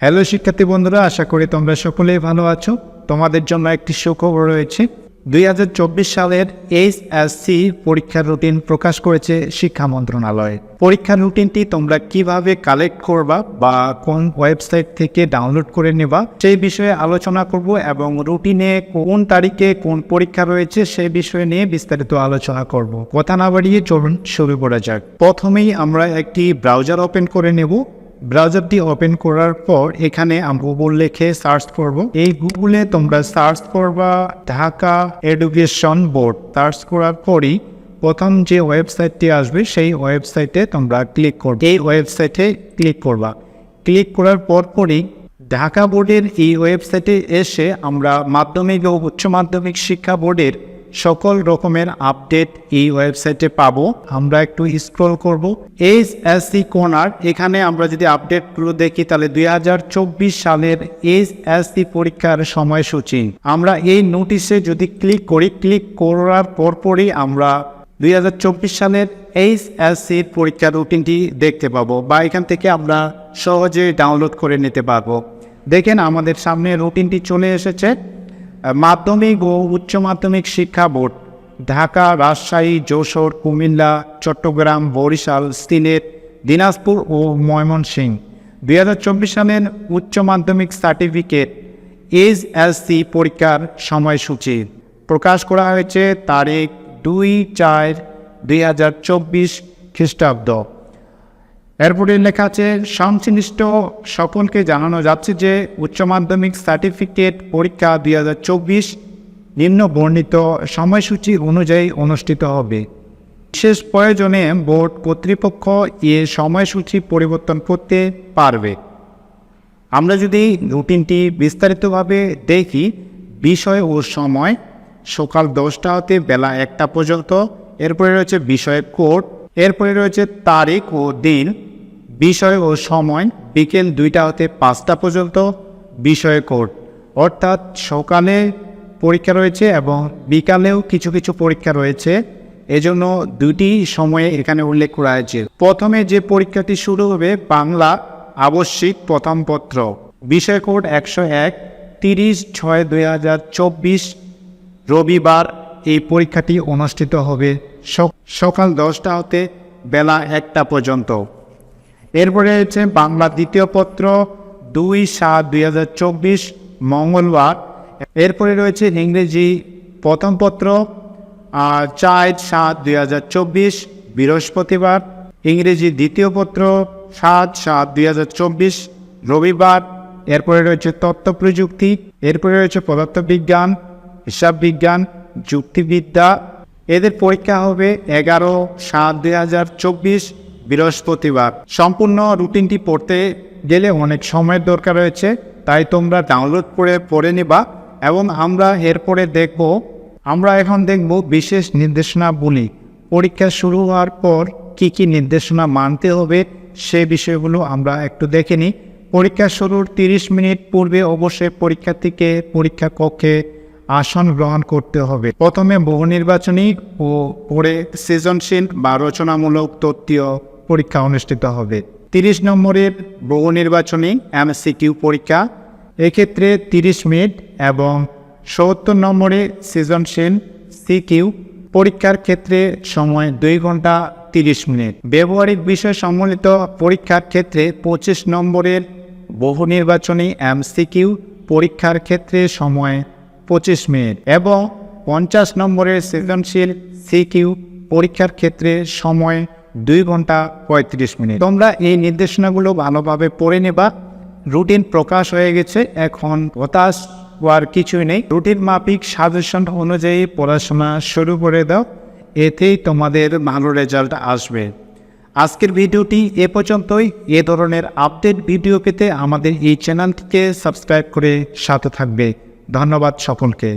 Hello শিক্ষার্থী বন্ধুরা, আশা করি তোমরা সকলেই ভালো আছো। তোমাদের জন্য একটি সুখবর রয়েছে। 2024 সালের এইচএসসি পরীক্ষার রুটিন প্রকাশ করেছে শিক্ষা মন্ত্রণালয়। পরীক্ষার রুটিনটি তোমরা কিভাবে কালেক্ট করবা বা কোন ওয়েবসাইট থেকে ডাউনলোড করে নেবা সেই বিষয়ে আলোচনা করব এবং রুটিনে কোন তারিখে কোন পরীক্ষা রয়েছে সেই বিষয় নিয়ে বিস্তারিত আলোচনা করব। কথা না বাড়িয়ে চলুন শুরু করা যাক। প্রথমেই আমরা একটি ব্রাউজার ওপেন করে নেব। ব্রাউজারটি ওপেন করার পর এখানে আমরা গুগল লিখে সার্চ করব। এই গুগলে তোমরা সার্চ করবা ঢাকা এডুকেশন বোর্ড। সার্চ করার পরই প্রথম যে ওয়েবসাইটটি আসবে সেই ওয়েবসাইটে তোমরা ক্লিক করবে। এই ওয়েবসাইটে ক্লিক করবা। ক্লিক করার পরই ঢাকা বোর্ডের এই ওয়েবসাইটে এসে আমরা মাধ্যমিক ও উচ্চ মাধ্যমিক শিক্ষা বোর্ডের সকল রকমের আপডেট এই ওয়েবসাইটে পাবো। আমরা একটু স্ক্রল করব। এইচএসসি কর্নার, এখানে আমরা যদি আপডেটগুলো দেখি তাহলে 2024 সালের এইচএসসি পরীক্ষার সময়সূচি আমরা এই নোটিশে যদি ক্লিক করি, ক্লিক করার পরপরই আমরা 2024 সালের এইচএসসির পরীক্ষার রুটিনটি দেখতে পাবো বা এখান থেকে আমরা সহজে ডাউনলোড করে নিতে পারবো। দেখেন আমাদের সামনে রুটিনটি চলে এসেছে। মাধ্যমিক ও উচ্চ মাধ্যমিক শিক্ষা বোর্ড ঢাকা, রাজশাহী, যশোর, কুমিল্লা, চট্টগ্রাম, বরিশাল, সিলেট, দিনাজপুর ও ময়মনসিংহ 2024 সালের উচ্চ মাধ্যমিক সার্টিফিকেট এইচএসসি পরীক্ষার সময়সূচি প্রকাশ করা হয়েছে তারিখ 2/4/2024 খ্রিস্টাব্দ। এরপরে লেখা আছে সংশ্লিষ্ট সকলকে জানানো যাচ্ছে যে উচ্চ মাধ্যমিক সার্টিফিকেট পরীক্ষা 2024 নিম্ন বর্ণিত সময়সূচি অনুযায়ী অনুষ্ঠিত হবে। বিশেষ প্রয়োজনে বোর্ড কর্তৃপক্ষ এ সময়সূচি পরিবর্তন করতে পারবে। আমরা যদি রুটিনটি বিস্তারিতভাবে দেখি, বিষয় ও সময় সকাল 10টা হতে বেলা 1টা পর্যন্ত। এরপরে রয়েছে বিষয় কোড। এরপরে রয়েছে তারিখ ও দিন। বিষয় ও সময় বিকেল 2টা হতে 5টা পর্যন্ত বিষয় কোড, অর্থাৎ সকালে পরীক্ষা রয়েছে এবং বিকালেও কিছু কিছু পরীক্ষা রয়েছে, এজন্য দুটি সময়ে এখানে উল্লেখ করা হয়েছে। প্রথমে যে পরীক্ষাটি শুরু হবে বাংলা আবশ্যিক প্রথম পত্র, বিষয় কোড 101, 30/6/2024 রবিবার এই পরীক্ষাটি অনুষ্ঠিত হবে সকাল 10টা হতে বেলা 1টা পর্যন্ত। এরপরে রয়েছে বাংলা দ্বিতীয় পত্র 2/7/2024 মঙ্গলবার। এরপরে রয়েছে ইংরেজি প্রথম পত্র 4/7/2024 বৃহস্পতিবার। ইংরেজি দ্বিতীয় পত্র 7/7/2024 রবিবার। এরপরে রয়েছে তথ্য প্রযুক্তি। এরপরে রয়েছে পদার্থবিজ্ঞান, হিসাব বিজ্ঞান, যুক্তিবিদ্যা। এদের পরীক্ষা হবে 11/7/2024 বৃহস্পতিবার। সম্পূর্ণ রুটিনটি পড়তে গেলে অনেক সময়ের দরকার রয়েছে, তাই তোমরা ডাউনলোড করে পড়ে নিবা। এবং আমরা এরপরে এখন দেখব বিশেষ নির্দেশনাবলী। পরীক্ষা শুরু হওয়ার পর কি কি নির্দেশনা মানতে হবে সে বিষয়গুলো আমরা একটু দেখে নিই। পরীক্ষা শুরুর 30 মিনিট পূর্বে অবশ্যই পরীক্ষার্থীকে পরীক্ষা কক্ষে আসন গ্রহণ করতে হবে। প্রথমে বহু নির্বাচনী ও পরে সৃজনশীল বা রচনামূলক তত্ত্বীয় পরীক্ষা অনুষ্ঠিত হবে। 30 নম্বরের বহু নির্বাচনী এমসিকিউ পরীক্ষা, এক্ষেত্রে 30 মিনিট, এবং 70 নম্বরে সৃজনশীল সিকিউ পরীক্ষার ক্ষেত্রে সময় 2 ঘন্টা 30 মিনিট। ব্যবহারিক বিষয় সম্বলিত পরীক্ষার ক্ষেত্রে 25 নম্বরের বহু নির্বাচনী এমসিকিউ পরীক্ষার ক্ষেত্রে সময় 25 মিনিট এবং 50 নম্বরের সৃজনশীল সিকিউ পরীক্ষার ক্ষেত্রে সময় 2 ঘন্টা 35 মিনিট। তোমরা এই নির্দেশনাগুলো ভালোভাবে পড়ে নেবা। রুটিন প্রকাশ হয়ে গেছে, এখন হতাশ হওয়ার কিছুই নেই। রুটিন মাফিক সাজেশন অনুযায়ী পড়াশোনা শুরু করে দাও, এতেই তোমাদের ভালো রেজাল্ট আসবে। আজকের ভিডিওটি এ পর্যন্তই। এ ধরনের আপডেট ভিডিও পেতে আমাদের এই চ্যানেলটিকে সাবস্ক্রাইব করে সাথে থাকবে। ধন্যবাদ সকলকে।